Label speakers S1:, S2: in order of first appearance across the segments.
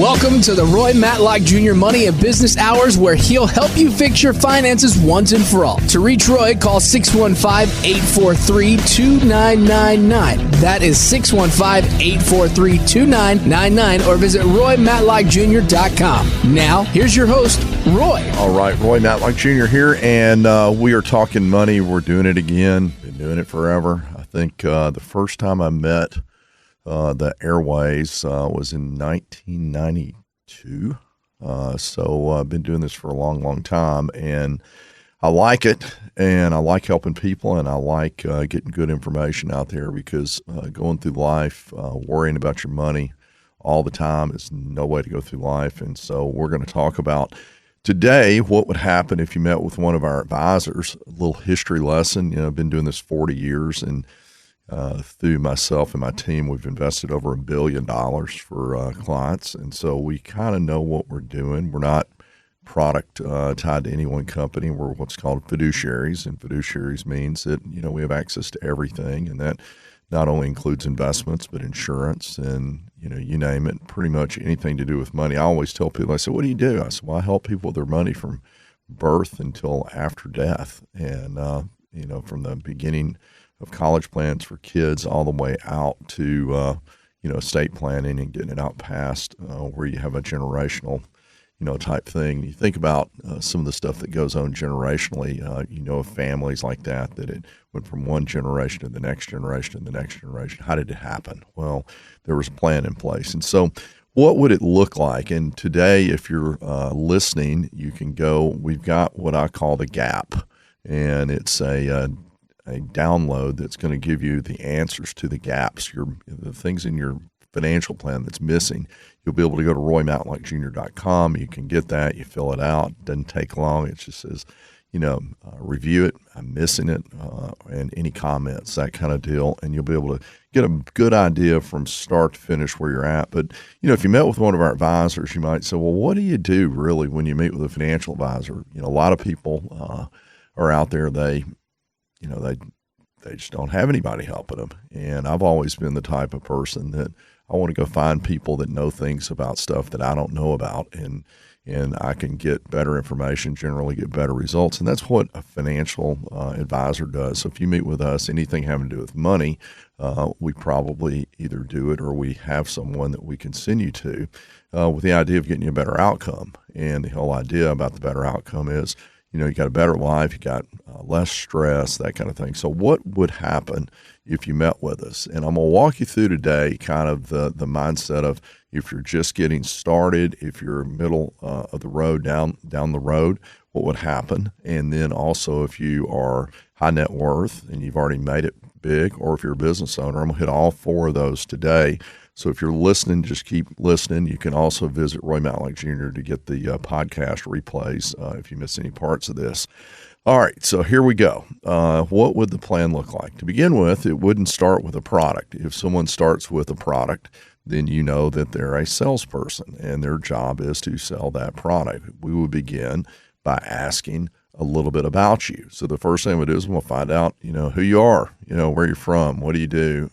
S1: Welcome to the Roy Matlock Jr. Money and Business Hours, where he'll help you fix your finances once and for all. To reach Roy, call 615-843-2999. That is 615-843-2999, or visit RoyMatlockJr.com. Now, here's your host, Roy.
S2: All right, Roy Matlock Jr. here, and we are talking money. We're doing it again. Been doing it forever. I think the first time I met the airways was in 1992. So I've been doing this for a long, long time, and I like it, and I like helping people, and I like getting good information out there, because going through life, worrying about your money all the time is no way to go through life. And so we're going to talk about today what would happen if you met with one of our advisors. A little history lesson. I've been doing this 40 years, and through myself and my team, we've invested over $1 billion for clients. And so we kind of know what we're doing. We're not product tied to any one company. We're what's called fiduciaries, and fiduciaries means that, we have access to everything. And that not only includes investments, but insurance and, you name it, pretty much anything to do with money. I always tell people, I say, what do you do? I said, well, I help people with their money from birth until after death. And, from the beginning of college plans for kids all the way out to, estate planning and getting it out past where you have a generational, type thing. You think about some of the stuff that goes on generationally, of families like that it went from one generation to the next generation to the next generation. How did it happen? Well, there was a plan in place. And so what would it look like? And today, if you're listening, you can go, we've got what I call the gap, and it's a download that's going to give you the answers to the gaps, the things in your financial plan that's missing. You'll be able to go to RoyMatlockJr.com. You can get that. You fill it out. It doesn't take long. It just says, review it. I'm missing it, and any comments, that kind of deal. And you'll be able to get a good idea from start to finish where you're at. But, if you met with one of our advisors, you might say, well, what do you do really when you meet with a financial advisor? A lot of people are out there. They just don't have anybody helping them. And I've always been the type of person that I want to go find people that know things about stuff that I don't know about, and I can get better information, generally get better results. And that's what a financial advisor does. So if you meet with us, anything having to do with money, we probably either do it or we have someone that we can send you to with the idea of getting you a better outcome. And the whole idea about the better outcome is, you got a better life, you got less stress, that kind of thing. So what would happen if you met with us? And I'm going to walk you through today kind of the mindset of if you're just getting started, if you're middle of the road, down the road, what would happen? And then also if you are high net worth and you've already made it big, or if you're a business owner, I'm going to hit all four of those today. So if you're listening, just keep listening. You can also visit Roy Matlock Jr. to get the podcast replays if you miss any parts of this. All right, so here we go. What would the plan look like? To begin with, it wouldn't start with a product. If someone starts with a product, then you know that they're a salesperson, and their job is to sell that product. We would begin by asking a little bit about you. So the first thing we do is we'll find out, who you are, where you're from, what do you do,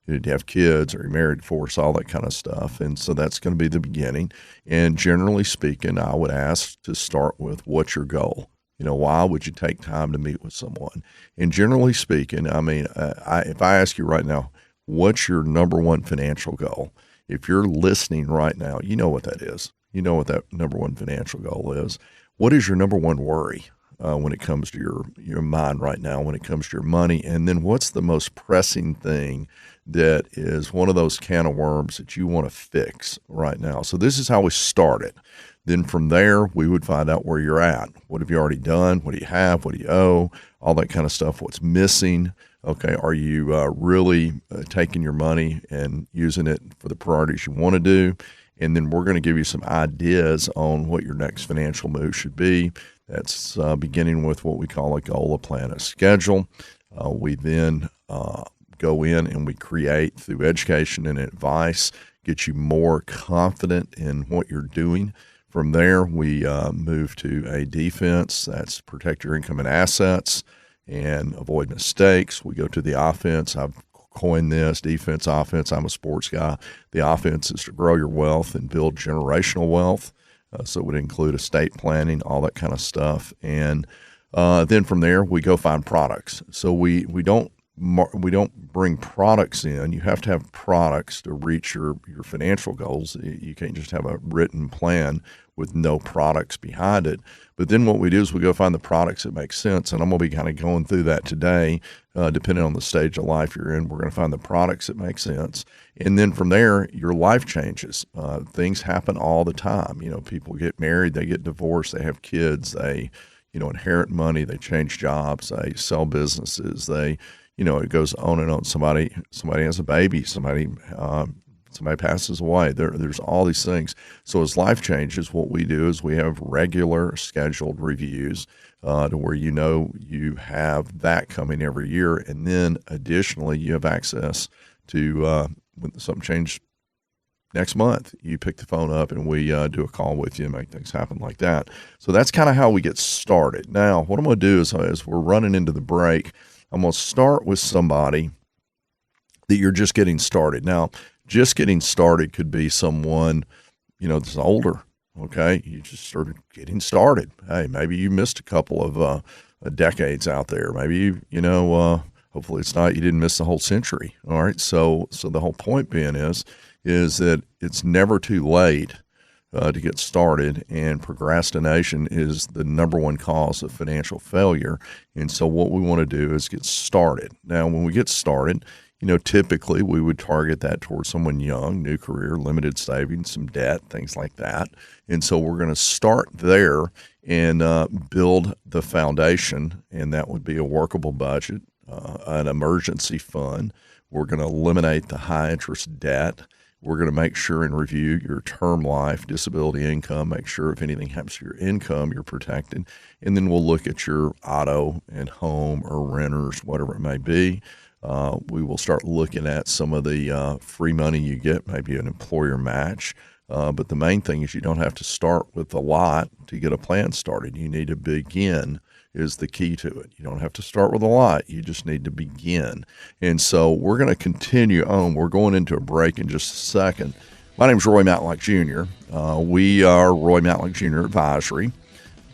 S2: do you have kids? Are you married, divorced, all that kind of stuff? And so that's going to be the beginning. And generally speaking, I would ask to start with, what's your goal? Why would you take time to meet with someone? And generally speaking, if I ask you right now, what's your number one financial goal? If you're listening right now, you know what that is. You know what that number one financial goal is. What is your number one worry when it comes to your mind right now, when it comes to your money? And then what's the most pressing thing that is one of those can of worms that you want to fix right now? So this is how we start it. Then from there, we would find out where you're at. What have you already done? What do you have? What do you owe? All that kind of stuff. What's missing? Okay, are you really taking your money and using it for the priorities you want to do? And then we're going to give you some ideas on what your next financial move should be. That's beginning with what we call a goal, a plan, a schedule. We then go in and we create, through education and advice, get you more confident in what you're doing. From there, we move to a defense. That's protect your income and assets and avoid mistakes. We go to the offense. I've coined this defense, offense. I'm a sports guy. The offense is to grow your wealth and build generational wealth. So it would include estate planning, all that kind of stuff. And then from there, we go find products. So we don't bring products in. You have to have products to reach your financial goals. You can't just have a written plan with no products behind it. But then what we do is we go find the products that make sense. And I'm going to be kind of going through that today, depending on the stage of life you're in. We're going to find the products that make sense. And then from there, your life changes. Things happen all the time. People get married, they get divorced, they have kids, they inherit money, they change jobs, they sell businesses, it goes on and on. Somebody has a baby, somebody passes away. There's all these things. So as life changes, what we do is we have regular scheduled reviews to where you have that coming every year. And then additionally, you have access to when something changed next month, you pick the phone up and we do a call with you and make things happen like that. So that's kind of how we get started. Now, what I'm going to do is, as we're running into the break, I'm going to start with somebody that you're just getting started. Now, just getting started could be someone, that's older, okay? You just started getting started. Hey, maybe you missed a couple of decades out there. Maybe, hopefully it's not, you didn't miss the whole century, all right? So the whole point being is that it's never too late to get started, and procrastination is the number one cause of financial failure. And so what we want to do is get started. Now, when we get started, typically we would target that towards someone young, new career, limited savings, some debt, things like that. And so we're going to start there and build the foundation, and that would be a workable budget, an emergency fund. We're going to eliminate the high interest debt. We're going to make sure and review your term life, disability income, make sure if anything happens to your income, you're protected. And then we'll look at your auto and home or renters, whatever it may be. We will start looking at some of the free money you get, maybe an employer match. But the main thing is you don't have to start with a lot to get a plan started. You need to begin is the key to it. You don't have to start with a lot. You just need to begin. And so we're going to continue on. We're going into a break in just a second. My name is Roy Matlock Jr. We are Roy Matlock Jr. Advisory.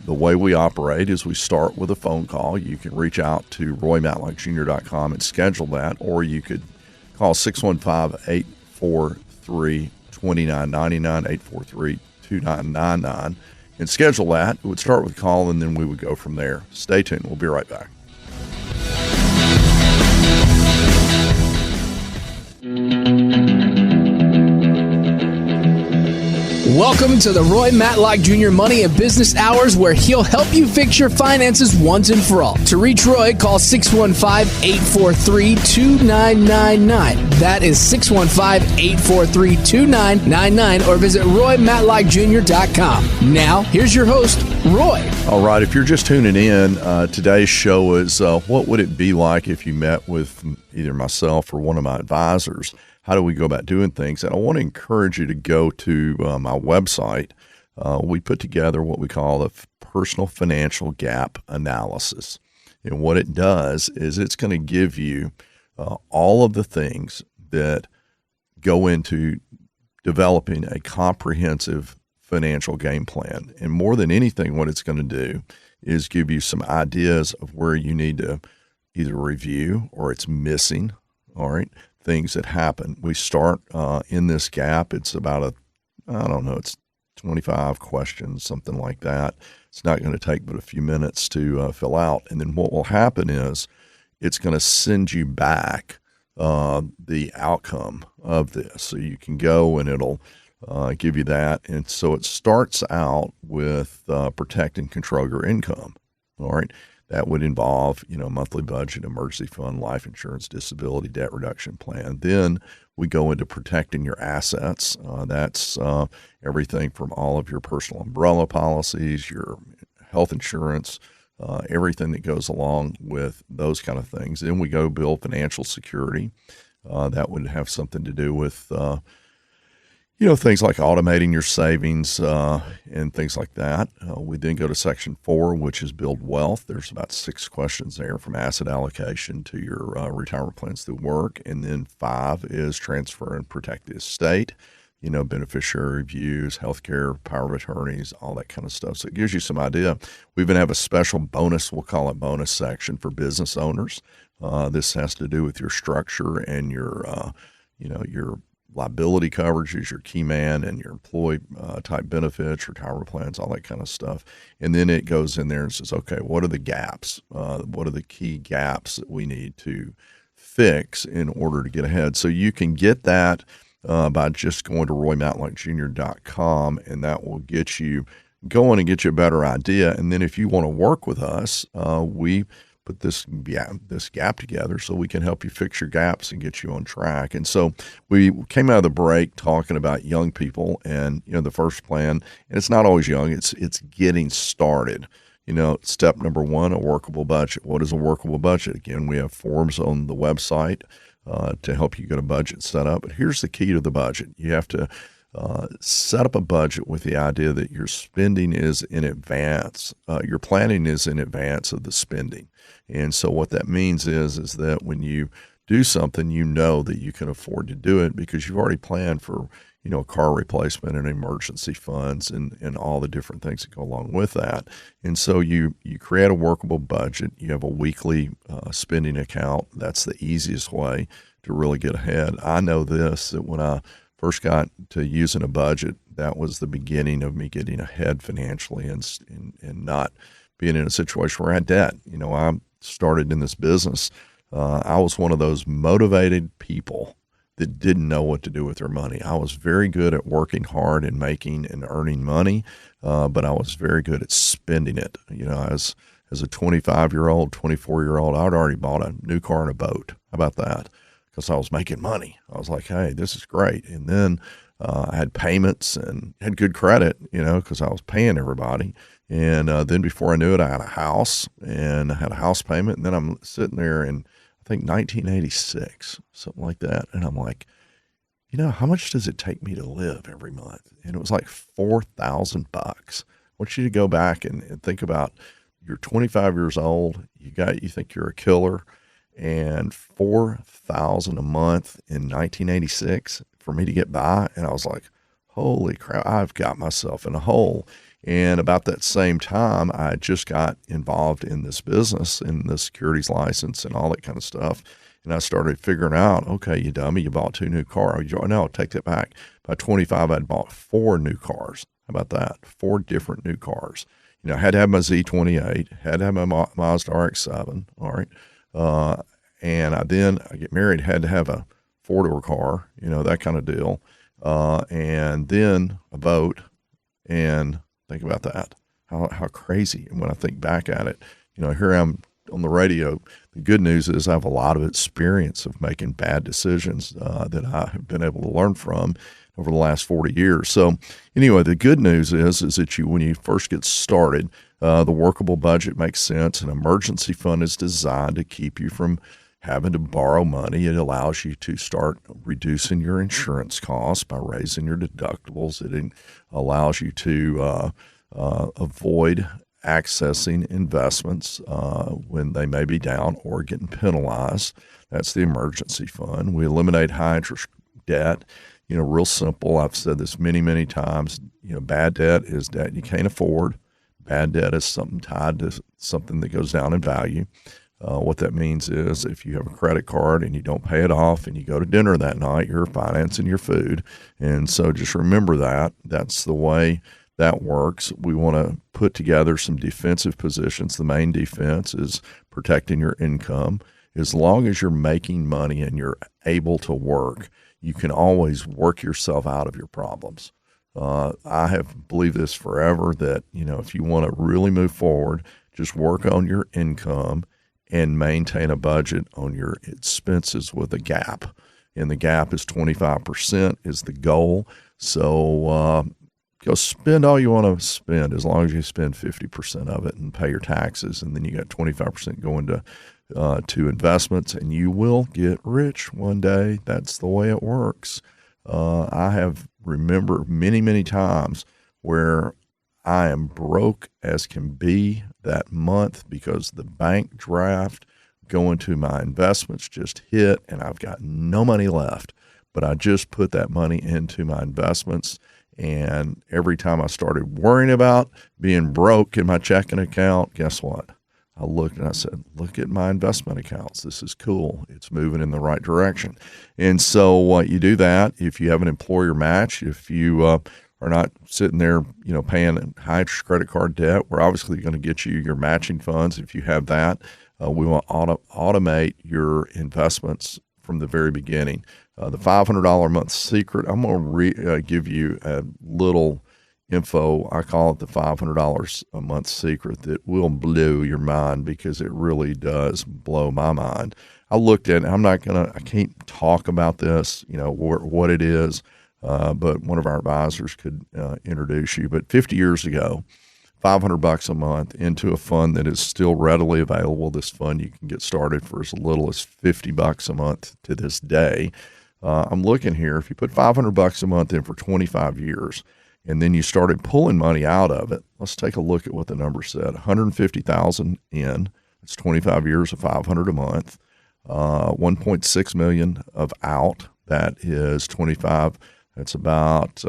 S2: The way we operate is we start with a phone call. You can reach out to roymatlockjr.com and schedule that, or you could call 615-843-2999, 843-2999. And schedule that. It would start with a call, and then we would go from there. Stay tuned. We'll be right back.
S1: Welcome to the Roy Matlock Jr. Money and Business Hours, where he'll help you fix your finances once and for all. To reach Roy, call 615-843-2999. That is 615-843-2999, or visit RoyMatlockJr.com. Now, here's your host, Roy.
S2: All right, if you're just tuning in, today's show is what would it be like if you met with either myself or one of my advisors? How do we go about doing things? And I want to encourage you to go to my website. We put together what we call the personal financial gap analysis. And what it does is it's going to give you all of the things that go into developing a comprehensive financial game plan. And more than anything, what it's going to do is give you some ideas of where you need to either review or it's missing, all right, things that happen. We start in this gap. It's about it's 25 questions, something like that. It's not going to take but a few minutes to fill out. And then what will happen is it's going to send you back the outcome of this. So you can go and it'll give you that. And so it starts out with protect and control your income. All right. That would involve, monthly budget, emergency fund, life insurance, disability, debt reduction plan. Then we go into protecting your assets. That's everything from all of your personal umbrella policies, your health insurance, everything that goes along with those kind of things. Then we go build financial security. That would have something to do with Things like automating your savings and things like that. We then go to section 4, which is build wealth. There's about 6 questions there, from asset allocation to your retirement plans through work. And then 5 is transfer and protect the estate, beneficiary reviews, healthcare, power of attorneys, all that kind of stuff. So it gives you some idea. We even have a special bonus, we'll call it bonus section, for business owners. This has to do with your structure and your liability coverages, your key man and your employee type benefits, retirement plans, all that kind of stuff. And then it goes in there and says, okay, what are the gaps? What are the key gaps that we need to fix in order to get ahead? So you can get that by just going to roymatlockjr.com, and that will get you going and get you a better idea. And then if you want to work with us, we put this gap together so we can help you fix your gaps and get you on track. And so we came out of the break talking about young people and, the first plan, and it's not always young, it's getting started. Step number 1, a workable budget. What is a workable budget? Again, we have forms on the website to help you get a budget set up. But here's the key to the budget. You have to set up a budget with the idea that your spending is in advance. Your planning is in advance of the spending. And so what that means is that when you do something, that you can afford to do it because you've already planned for, a car replacement and emergency funds and all the different things that go along with that. And so you create a workable budget. You have a weekly spending account. That's the easiest way to really get ahead. I know that when I first got to using a budget, that was the beginning of me getting ahead financially and not being in a situation where I had debt. I started in this business. I was one of those motivated people that didn't know what to do with their money. I was very good at working hard and making and earning money, but I was very good at spending it. As a 25-year-old, 24-year-old, I'd already bought a new car and a boat. How about that? Because I was making money. I was like, hey, this is great. And then I had payments and had good credit, because I was paying everybody. And then before I knew it, I had a house and I had a house payment. And then I'm sitting there in, I think, 1986, something like that. And I'm like, how much does it take me to live every month? And it was like $4,000. I want you to go back and think about, you're 25 years old, you think you're a killer, and $4,000 a month in 1986 for me to get by. And I was like, holy crap, I've got myself in a hole. And about that same time, I just got involved in this business and the securities license and all that kind of stuff. And I started figuring out, okay, you dummy, you bought 2 new cars. No, take that back. By 25, I'd bought 4 new cars. How about that? 4 different new cars. I had to have my Z28, had to have my Mazda RX-7, all right. And I get married, had to have a 4-door car, that kind of deal. And then a boat, and think about that, how crazy. And when I think back at it, here I am on the radio. The good news is I have a lot of experience of making bad decisions that I have been able to learn from over the last 40 years. So anyway, the good news is that when you first get started, the workable budget makes sense. An emergency fund is designed to keep you from having to borrow money. It allows you to start reducing your insurance costs by raising your deductibles. It allows you to avoid accessing investments when they may be down or getting penalized. That's the emergency fund. We eliminate high interest debt. Real simple. I've said this many, many times. Bad debt is debt you can't afford. Bad debt is something tied to something that goes down in value. What that means is if you have a credit card and you don't pay it off and you go to dinner that night, you're financing your food. And so just remember that. That's the way that works. We want to put together some defensive positions. The main defense is protecting your income. As long as you're making money and you're able to work, you can always work yourself out of your problems. I have believed this forever that, if you want to really move forward, just work on your income and maintain a budget on your expenses with a gap. And the gap is 25% is the goal. So go spend all you want to spend, as long as you spend 50% of it and pay your taxes. And then you got 25% going to investments, and you will get rich one day. That's the way it works. I have remember many, many times where I am broke as can be that month because the bank draft going to my investments just hit and I've got no money left. But I just put that money into my investments. And every time I started worrying about being broke in my checking account, guess what? I looked and I said, look at my investment accounts. This is cool. It's moving in the right direction. And so you do that. If you have an employer match, if you are not sitting there, paying high interest credit card debt, we're obviously going to get you your matching funds. If you have that, we want to automate your investments from the very beginning. The $500 a month secret, I'm going to give you a little info. I call it the $500 a month secret that will blow your mind because it really does blow my mind. I looked at it. I can't talk about this, what it is, but one of our advisors could introduce you. But 50 years ago, $500 a month into a fund that is still readily available. This fund you can get started for as little as $50 a month to this day. I'm looking here. If you put $500 a month in for 25 years, and then you started pulling money out of it, let's take a look at what the number said. $150,000 in. It's 25 years of $500 a month. $1.6 million of out. That is 25. That's about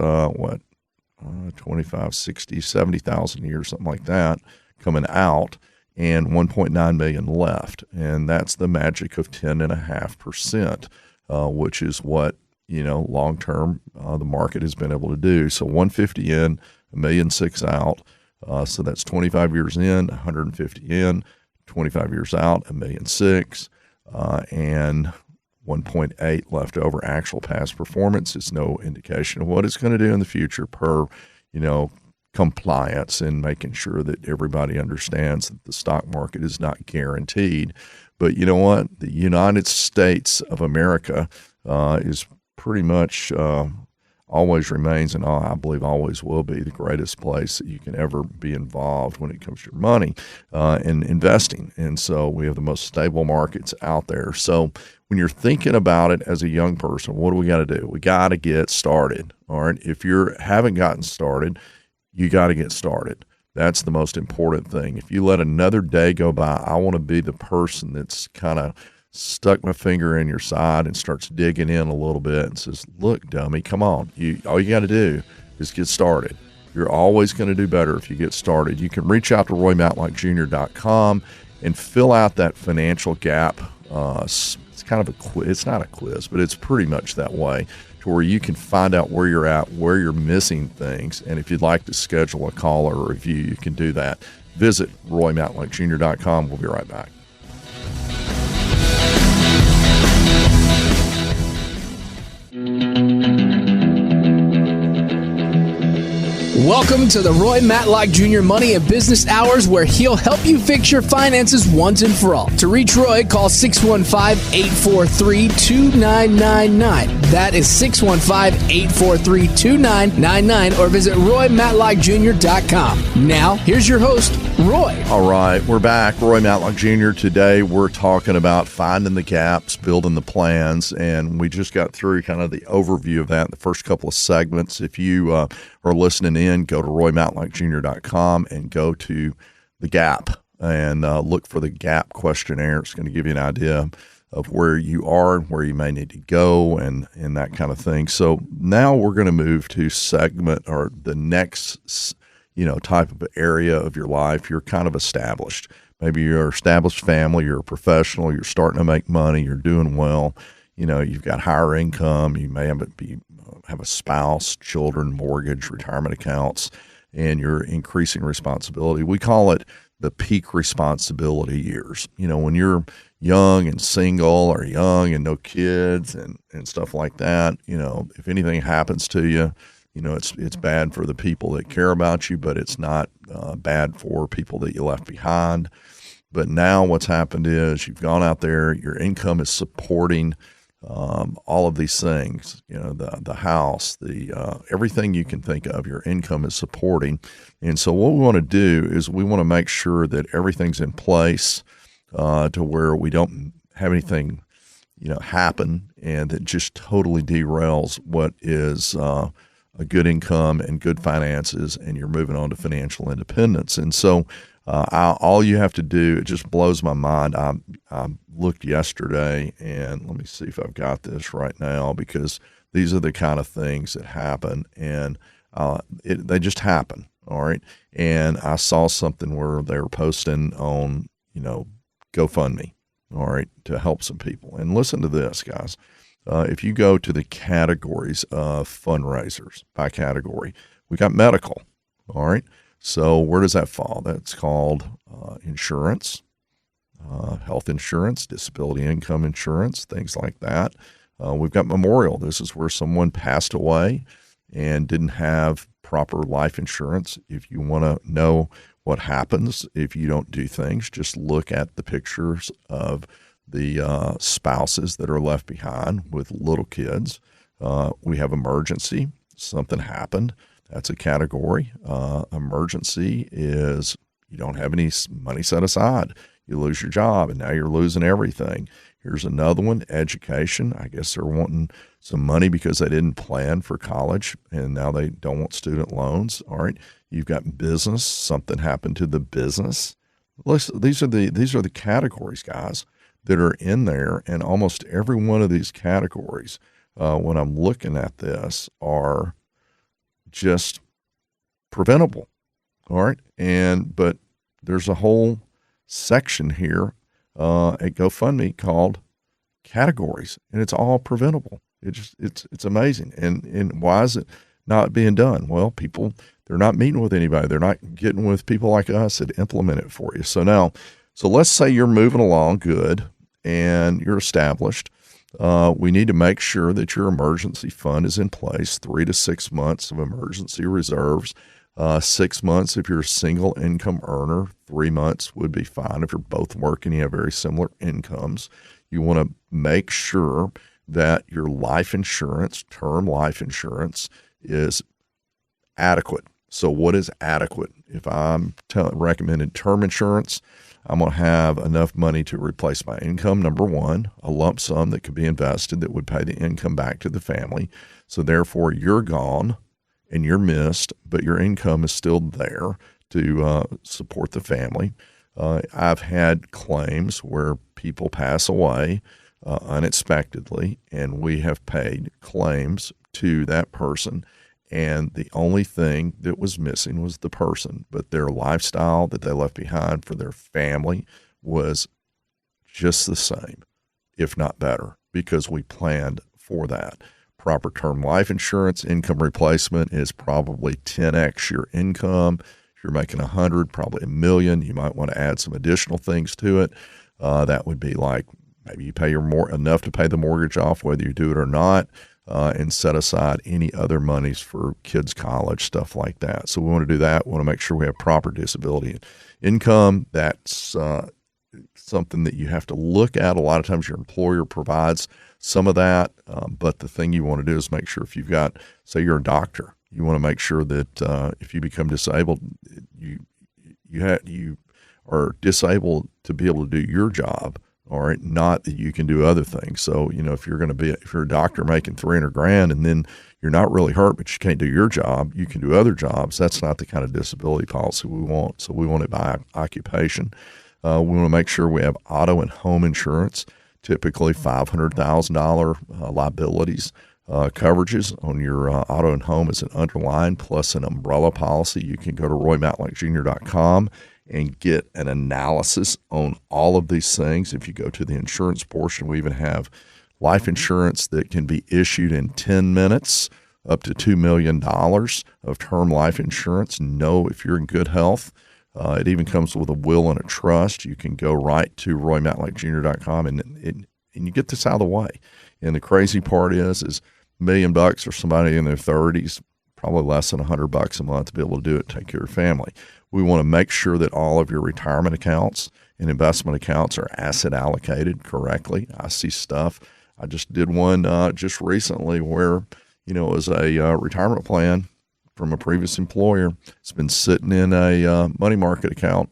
S2: 25, 60, 70,000 a year, something like that, coming out, and 1.9 million left. And that's the magic of 10.5%, which is what, long term, the market has been able to do. So 150 in, 1.6 million out. So that's 25 years in, 150 in, 25 years out, 1.6 million, and 1.8 left over. Actual past performance is no indication of what it's going to do in the future per, compliance and making sure that everybody understands that the stock market is not guaranteed. But you know what? The United States of America is pretty much always remains, and I believe always will be, the greatest place that you can ever be involved when it comes to your money and investing. And so we have the most stable markets out there. So when you're thinking about it as a young person, what do we got to do? We got to get started. All right. If you haven't gotten started, you got to get started. That's the most important thing. If you let another day go by, I want to be the person that's kind of stuck my finger in your side and starts digging in a little bit and says, look, dummy, come on. All you got to do is get started. You're always going to do better if you get started. You can reach out to RoyMatlockJr.com and fill out that financial gap. It's kind of a quiz. It's not a quiz, but it's pretty much that way, to where you can find out where you're at, where you're missing things. And if you'd like to schedule a call or a review, you can do that. Visit RoyMatlockJr.com. We'll be right back.
S1: Welcome to the Roy Matlock Jr. Money and Business Hours, where he'll help you fix your finances once and for all. To reach Roy, call 615-843-2999. That is 615-843-2999, or visit RoyMatlockJr.com. Now, here's your host, Roy.
S2: All right, we're back. Roy Matlock Jr. Today, we're talking about finding the gaps, building the plans, and we just got through kind of the overview of that in the first couple of segments. If you are listening in, go to RoyMatlockJr.com and go to the gap and look for the gap questionnaire. It's going to give you an idea of where you are and where you may need to go and that kind of thing. So now we're going to move to segment or the next type of area of your life. You're kind of established. Maybe you're an established family, you're a professional, you're starting to make money, you're doing well. You've got higher income, you may have a spouse, children, mortgage, retirement accounts, and you're increasing responsibility. We call it the peak responsibility years. When you're young and single or young and no kids and stuff like that, if anything happens to you, it's bad for the people that care about you, but it's not bad for people that you left behind. But now what's happened is you've gone out there, your income is supporting all of these things, the house, everything you can think of, your income is supporting. And so what we want to do is we want to make sure that everything's in place to where we don't have anything happen, and that just totally derails what is a good income and good finances, and you're moving on to financial independence. And so all you have to do, it just blows my mind. I looked yesterday, and let me see if I've got this right now, because these are the kind of things that happen, and they just happen, all right? And I saw something where they were posting on, GoFundMe, all right, to help some people. And listen to this, guys. If you go to the categories of fundraisers by category, we got medical, all right? So where does that fall? That's called insurance, health insurance, disability income insurance, things like that. We've got memorial. This is where someone passed away and didn't have proper life insurance. If you want to know what happens if you don't do things, just look at the pictures of the spouses that are left behind with little kids. We have emergency. Something happened. That's a category. Emergency is you don't have any money set aside. You lose your job, and now you're losing everything. Here's another one, education. I guess they're wanting some money because they didn't plan for college, and now they don't want student loans. All right. You've got business. Something happened to the business. Listen, these are the categories, guys, that are in there, and almost every one of these categories, when I'm looking at this, are just preventable. All right. But there's a whole section here at GoFundMe called categories, and it's all preventable. It's amazing. And why is it not being done? Well, people, they're not meeting with anybody. They're not getting with people like us that implement it for you. So let's say you're moving along good and you're established. We need to make sure that your emergency fund is in place, 3 to 6 months of emergency reserves. 6 months if you're a single income earner. 3 months would be fine if you're both working, you have very similar incomes. You want to make sure that your life insurance, term life insurance, is adequate. So what is adequate? If I'm recommending term insurance, I'm going to have enough money to replace my income, number one, a lump sum that could be invested that would pay the income back to the family. So therefore, you're gone and you're missed, but your income is still there to support the family. I've had claims where people pass away unexpectedly, and we have paid claims to that person, and the only thing that was missing was the person, but their lifestyle that they left behind for their family was just the same, if not better, because we planned for that. Proper term life insurance income replacement is probably 10x your income. If you're making 100, probably $1 million. You might want to add some additional things to it. That would be like maybe you pay enough to pay the mortgage off, whether you do it or not, and set aside any other monies for kids' college, stuff like that. So we want to do that. We want to make sure we have proper disability income. That's something that you have to look at. A lot of times your employer provides some of that, but the thing you want to do is make sure if you've got, say you're a doctor, you want to make sure that if you become disabled, you are disabled to be able to do your job. All right, not that you can do other things. So, if you're a doctor making $300,000 and then you're not really hurt, but you can't do your job, you can do other jobs. That's not the kind of disability policy we want. So we want it by occupation. We want to make sure we have auto and home insurance, typically $500,000 liabilities coverages on your auto and home as an underline, plus an umbrella policy. You can go to RoyMatlockJr.com and get an analysis on all of these things. If you go to the insurance portion, we even have life insurance that can be issued in 10 minutes, up to $2 million of term life insurance. Know if you're in good health. It even comes with a will and a trust. You can go right to RoyMatlockJr.com and you get this out of the way. And the crazy part is $1 million for somebody in their 30s, probably less than $100 a month to be able to do it, take care of your family. We want to make sure that all of your retirement accounts and investment accounts are asset allocated correctly. I see stuff. I just did one just recently where, it was a retirement plan from a previous employer. It's been sitting in a money market account,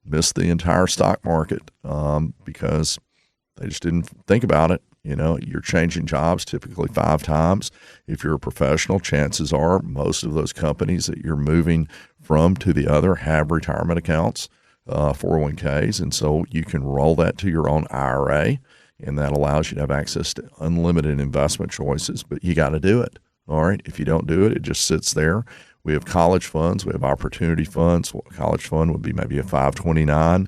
S2: missed the entire stock market because they just didn't think about it. You're changing jobs typically 5 times. If you're a professional, chances are most of those companies that you're moving from to the other have retirement accounts, 401ks, and so you can roll that to your own IRA, and that allows you to have access to unlimited investment choices, but you got to do it. All right. If you don't do it, it just sits there. We have college funds. We have opportunity funds. A college fund would be maybe a 529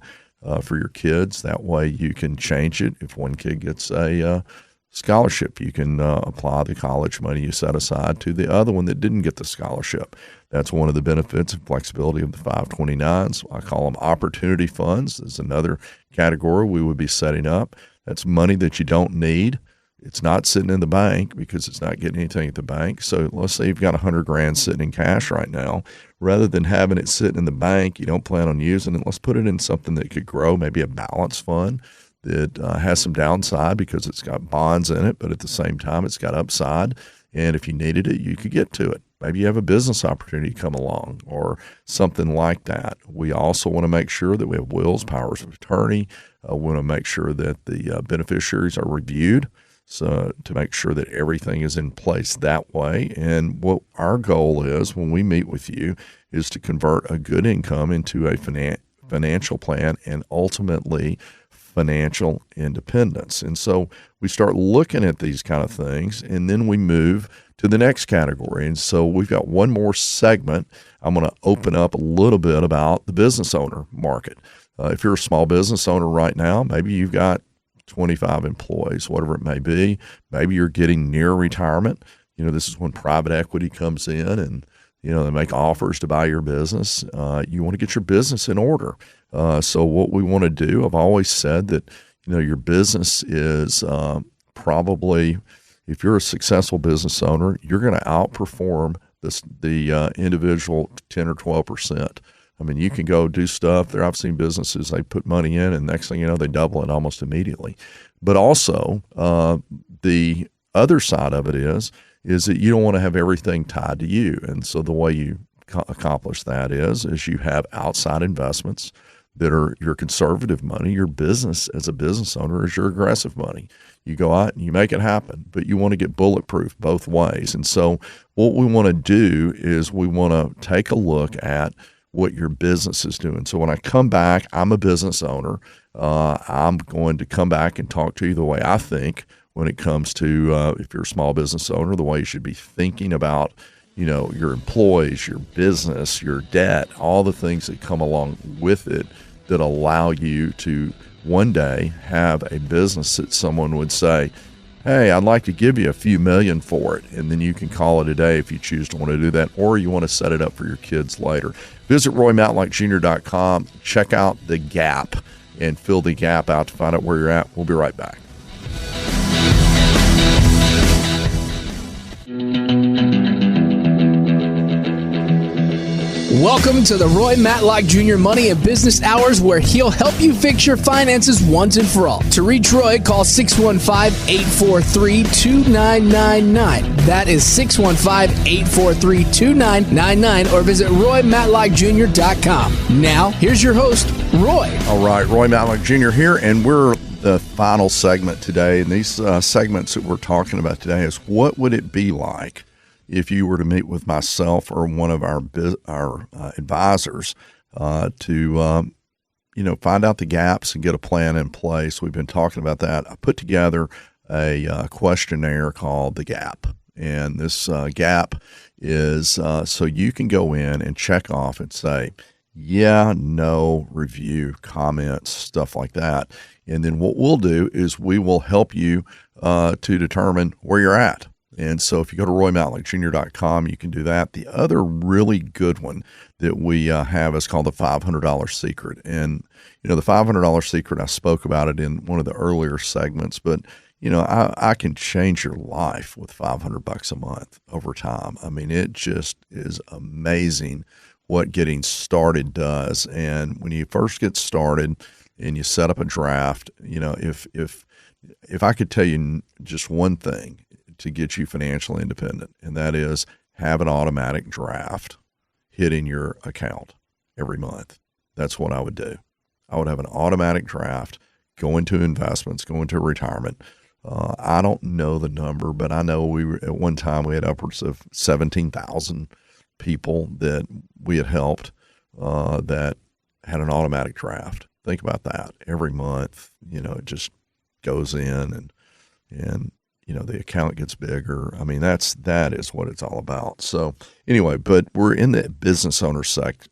S2: for your kids. That way you can change it. If one kid gets a scholarship, you can apply the college money you set aside to the other one that didn't get the scholarship. That's one of the benefits and flexibility of the 529s. I call them opportunity funds. There's another category we would be setting up. That's money that you don't need. It's not sitting in the bank because it's not getting anything at the bank. So let's say you've got $100,000 sitting in cash right now. Rather than having it sitting in the bank, you don't plan on using it. Let's put it in something that could grow, maybe a balanced fund that has some downside because it's got bonds in it, but at the same time it's got upside. And if you needed it, you could get to it. Maybe you have a business opportunity come along or something like that. We also want to make sure that we have wills, powers of attorney. We want to make sure that the beneficiaries are reviewed. So to make sure that everything is in place that way. And what our goal is when we meet with you is to convert a good income into a financial plan and ultimately financial independence. And so we start looking at these kind of things, and then we move to the next category. And so we've got one more segment. I'm going to open up a little bit about the business owner market. If you're a small business owner right now, maybe you've got 25 employees, whatever it may be. Maybe you're getting near retirement. This is when private equity comes in and, they make offers to buy your business. You want to get your business in order. So what we want to do, I've always said that, your business is probably, if you're a successful business owner, you're going to outperform the individual 10 or 12%. I mean, you can go do stuff there. I've seen businesses, they put money in and next thing you know, they double it almost immediately. But also the other side of it is that you don't want to have everything tied to you. And so the way you accomplish that is you have outside investments that are your conservative money. Your business as a business owner is your aggressive money. You go out and you make it happen, but you want to get bulletproof both ways. And so what we want to do is we want to take a look at what your business is doing. So when I come back, I'm a business owner. I'm going to come back and talk to you the way I think when it comes to if you're a small business owner, the way you should be thinking about, your employees, your business, your debt, all the things that come along with it that allow you to one day have a business that someone would say, hey, I'd like to give you a few million for it. And then you can call it a day if you choose to want to do that, or you want to set it up for your kids later. Visit RoyMatlockJr.com, check out the gap, and fill the gap out to find out where you're at. We'll be right back.
S1: Welcome to the Roy Matlock Jr. Money and Business Hours, where he'll help you fix your finances once and for all. To reach Roy, call 615-843-2999. That is 615-843-2999, or visit RoyMatlockJr.com. Now, here's your host, Roy.
S2: All right, Roy Matlock Jr. here, and we're the final segment today. And these segments that we're talking about today is what would it be like if you were to meet with myself or one of our advisors to find out the gaps and get a plan in place. We've been talking about that. I put together a questionnaire called the GAP, and this GAP is so you can go in and check off and say, yeah, no, review, comments, stuff like that. And then what we'll do is we will help you to determine where you're at. And so if you go to RoyMatlockJr.com, you can do that. The other really good one that we have is called the $500 Secret. And, the $500 Secret, I spoke about it in one of the earlier segments, but, I can change your life with $500 a month over time. I mean, it just is amazing what getting started does. And when you first get started and you set up a draft, if I could tell you just one thing to get you financially independent, and that is have an automatic draft hitting your account every month. That's what I would do. I would have an automatic draft, go into investments, go into retirement, I don't know the number, but I know at one time we had upwards of 17,000 people that we had helped that had an automatic draft. Think about that. Every month, it just goes in and the account gets bigger. I mean, that is what it's all about. So anyway, but we're in the business owner segment.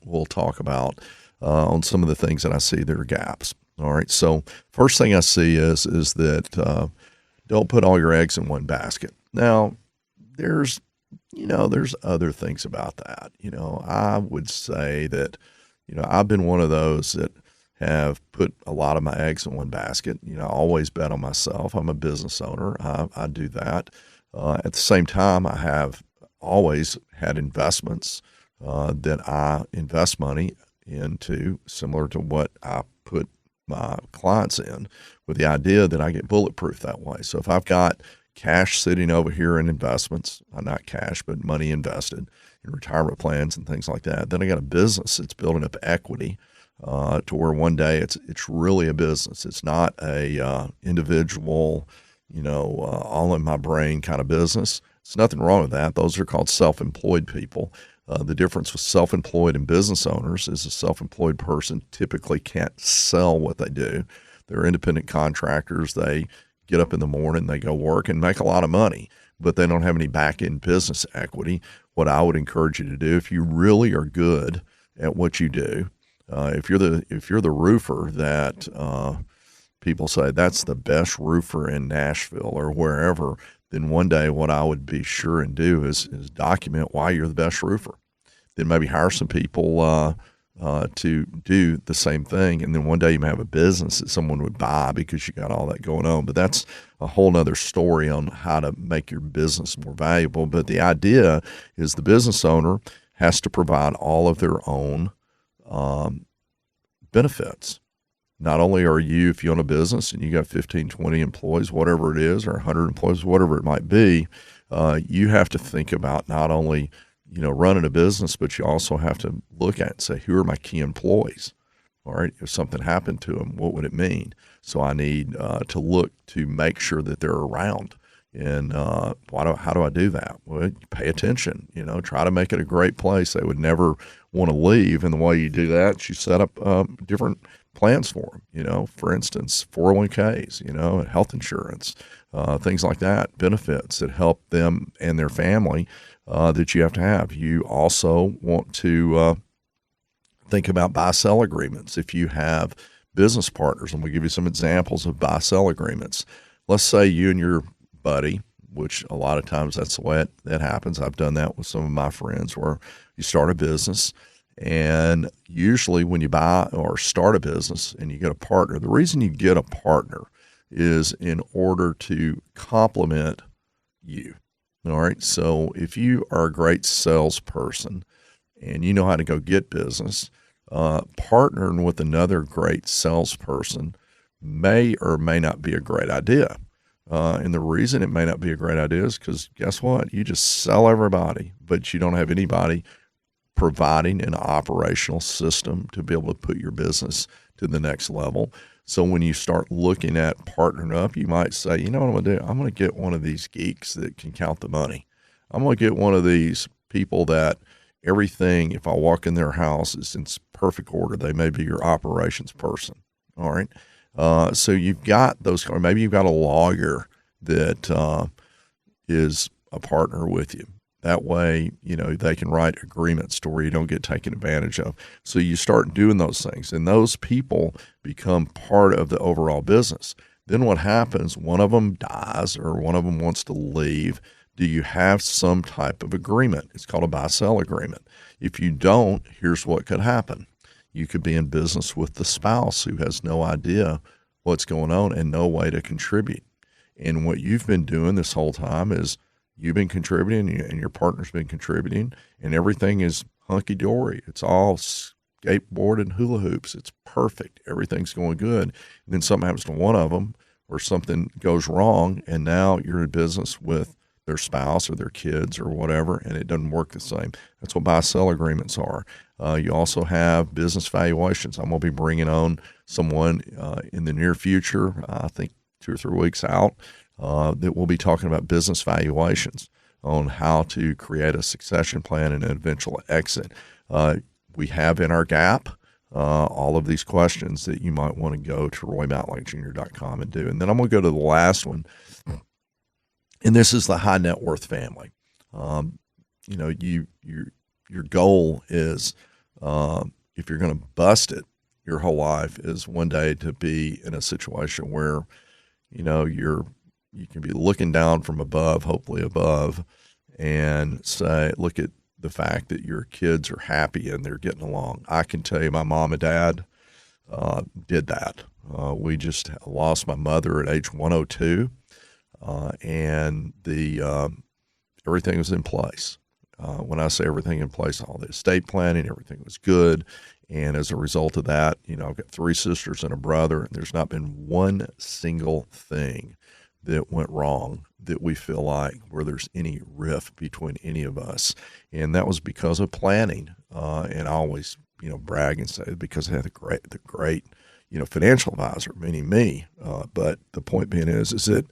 S2: We'll talk about on some of the things that I see that are gaps. All right. So first thing I see is that don't put all your eggs in one basket. Now, there's other things about that. I would say that, I've been one of those that have put a lot of my eggs in one basket. I always bet on myself. I'm a business owner. I do that. At the same time, I have always had investments that I invest money into, similar to what I put my clients in, with the idea that I get bulletproof that way. So if I've got cash sitting over here in investments, not cash, but money invested in retirement plans and things like that, then I got a business that's building up equity to where one day it's really a business. It's not a individual, all in my brain kind of business. There's nothing wrong with that. Those are called self-employed people. The difference with self-employed and business owners is a self-employed person typically can't sell what they do. They're independent contractors. They get up in the morning, they go work and make a lot of money, but they don't have any back-end business equity. What I would encourage you to do, if you really are good at what you do, if you're the roofer that people say that's the best roofer in Nashville or wherever, then one day what I would be sure and do is document why you're the best roofer. Then maybe hire some people to do the same thing, and then one day you may have a business that someone would buy because you got all that going on. But that's a whole nother story on how to make your business more valuable. But the idea is the business owner has to provide all of their own benefits. Not only are you, if you own a business and you got 15, 20 employees, whatever it is, or 100 employees, whatever it might be, you have to think about not only, running a business, but you also have to look at it and say, who are my key employees? All right. If something happened to them, what would it mean? So I need to look to make sure that they're around. And how do I do that? Well, you pay attention, try to make it a great place. They would never want to leave. And the way you do that is you set up different plans for them, for instance, 401ks, health insurance, things like that, benefits that help them and their family that you have to have. You also want to think about buy-sell agreements. If you have business partners, and we'll give you some examples of buy-sell agreements. Let's say you and your buddy, which a lot of times that's the way that happens. I've done that with some of my friends where you start a business, and usually when you buy or start a business and you get a partner, the reason you get a partner is in order to complement you. All right. So if you are a great salesperson and you know how to go get business, partnering with another great salesperson may or may not be a great idea. And the reason it may not be a great idea is because guess what? You just sell everybody, but you don't have anybody providing an operational system to be able to put your business to the next level. So when you start looking at partnering up, you might say, you know what I'm going to do? I'm going to get one of these geeks that can count the money. I'm going to get one of these people that everything, if I walk in their house, is in perfect order. They may be your operations person. All right. So you've got those, or maybe you've got a lawyer that is a partner with you. That way, they can write agreements to where you don't get taken advantage of. So you start doing those things, and those people become part of the overall business. Then what happens? One of them dies or one of them wants to leave. Do you have some type of agreement? It's called a buy-sell agreement. If you don't, here's what could happen. You could be in business with the spouse who has no idea what's going on and no way to contribute. And what you've been doing this whole time is you've been contributing and your partner's been contributing, and everything is hunky-dory. It's all skateboard and hula hoops. It's perfect. Everything's going good. And then something happens to one of them or something goes wrong, and now you're in business with their spouse or their kids or whatever, and it doesn't work the same. That's what buy-sell agreements are. You also have business valuations. I'm going to be bringing on someone in the near future, I think 2 or 3 weeks out, that will be talking about business valuations on how to create a succession plan and an eventual exit. We have in our GAP all of these questions that you might want to go to roymatlockjr.com and do. And then I'm going to go to the last one, and this is the high net worth family. Your goal is, if you're going to bust it your whole life, is one day to be in a situation where, you can be looking down from above, hopefully above, and look at the fact that your kids are happy and they're getting along. I can tell you my mom and dad did that. We just lost my mother at age 102, and everything was in place. When I say everything in place, all the estate planning, everything was good. And as a result of that, I've got 3 sisters and a brother, and there's not been one single thing that went wrong that we feel like where there's any rift between any of us. And that was because of planning. And I always, brag and say because I had the great, financial advisor, meaning me. But the point being is that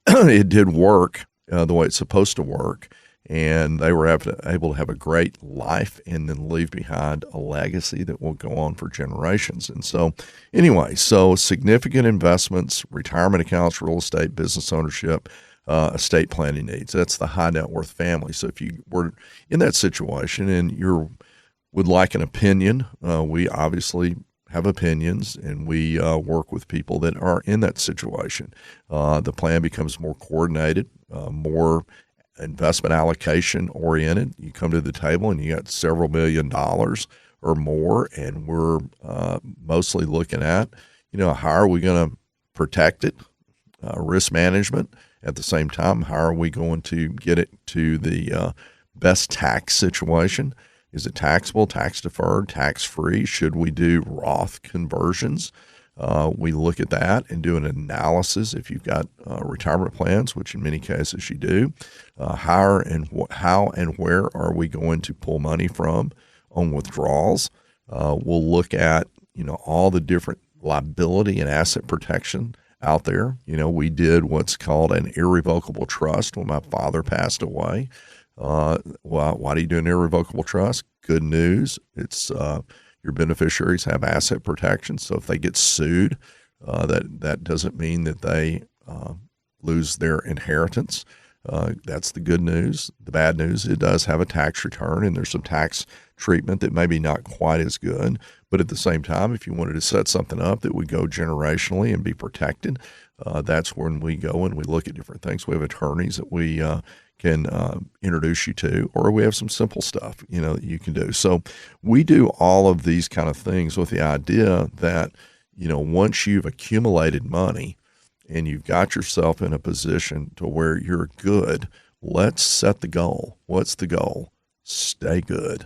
S2: it did work the way it's supposed to work. And they were able to have a great life and then leave behind a legacy that will go on for generations. And so anyway, significant investments, retirement accounts, real estate, business ownership, estate planning needs. That's the high net worth family. So if you were in that situation and would like an opinion, we obviously have opinions, and we work with people that are in that situation. The plan becomes more coordinated, more investment allocation oriented. You come to the table and you got several $1 million or more, and we're mostly looking at, how are we going to protect it, risk management. At the same time, how are we going to get it to the best tax situation? Is it taxable, tax deferred, tax free? Should we do Roth conversions? We look at that and do an analysis if you've got retirement plans, which in many cases you do. How and where are we going to pull money from on withdrawals? We'll look at all the different liability and asset protection out there. We did what's called an irrevocable trust when my father passed away. Why do you do an irrevocable trust? Good news. It's your beneficiaries have asset protection, so if they get sued, that doesn't mean that they lose their inheritance. That's the good news. The bad news, it does have a tax return, and there's some tax treatment that maybe not quite as good. But at the same time, if you wanted to set something up that would go generationally and be protected, that's when we go and we look at different things. We have attorneys that we can introduce you to, or we have some simple stuff, that you can do. So we do all of these kind of things with the idea that, once you've accumulated money and you've got yourself in a position to where you're good, let's set the goal. What's the goal? Stay good.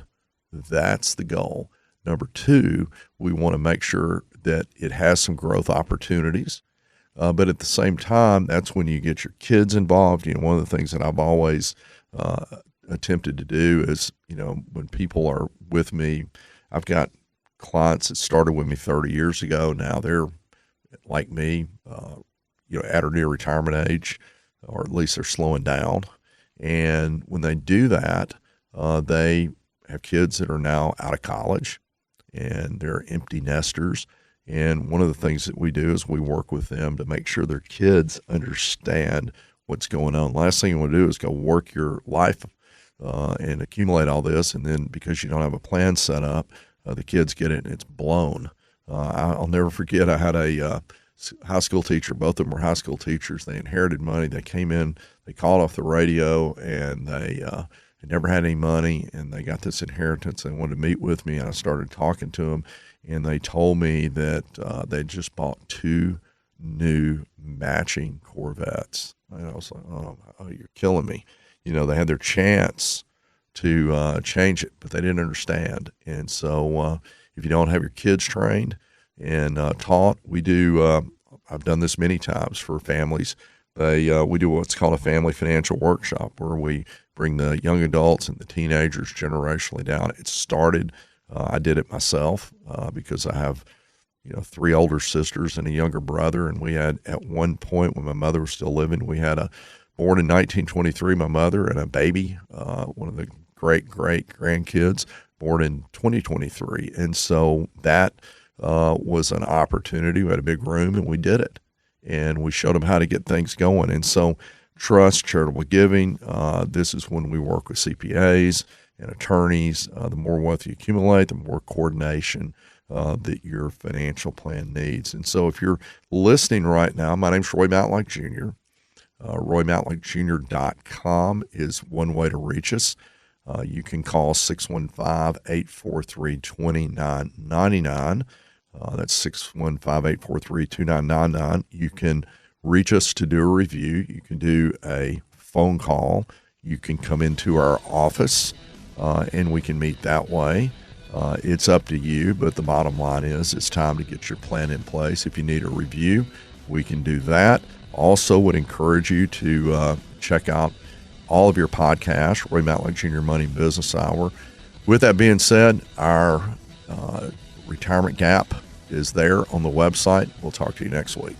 S2: That's the goal. Number 2, we want to make sure that it has some growth opportunities. But at the same time, that's when you get your kids involved. One of the things that I've always attempted to do is, when people are with me, I've got clients that started with me 30 years ago. Now they're like me, at or near retirement age, or at least they're slowing down. And when they do that, they have kids that are now out of college, and they're empty nesters. And one of the things that we do is we work with them to make sure their kids understand what's going on. Last thing you want to do is go work your life and accumulate all this, and then because you don't have a plan set up, the kids get it and it's blown. I'll never forget, I had a high school teacher. Both of them were high school teachers. They inherited money. They came in, they called off the radio, and they had never had any money, and they got this inheritance. They wanted to meet with me, and I started talking to them. And they told me that they just bought 2 new matching Corvettes. And I was like, oh, you're killing me. They had their chance to change it, but they didn't understand. And so if you don't have your kids trained and taught, we do, I've done this many times for families We do what's called a family financial workshop where we bring the young adults and the teenagers generationally down. It started, I did it myself because I have, 3 older sisters and a younger brother. And we had, at one point when my mother was still living, we had born in 1923, my mother, and a baby, one of the great grandkids, born in 2023. And so that was an opportunity. We had a big room and we did it. And we showed them how to get things going. And so trust, charitable giving, this is when we work with CPAs and attorneys. The more wealth you accumulate, the more coordination that your financial plan needs. And so if you're listening right now, my name's Roy Matlock Jr. RoyMatlockJr.com is one way to reach us. You can call 615-843-2999. That's 615-843-2999. You can reach us to do a review. You can do a phone call. You can come into our office, and we can meet that way. It's up to you, but the bottom line is it's time to get your plan in place. If you need a review, we can do that. Also would encourage you to check out all of your podcasts, Roy Matlock Jr. Money Business Hour. With that being said, our retirement gap is there on the website. We'll talk to you next week.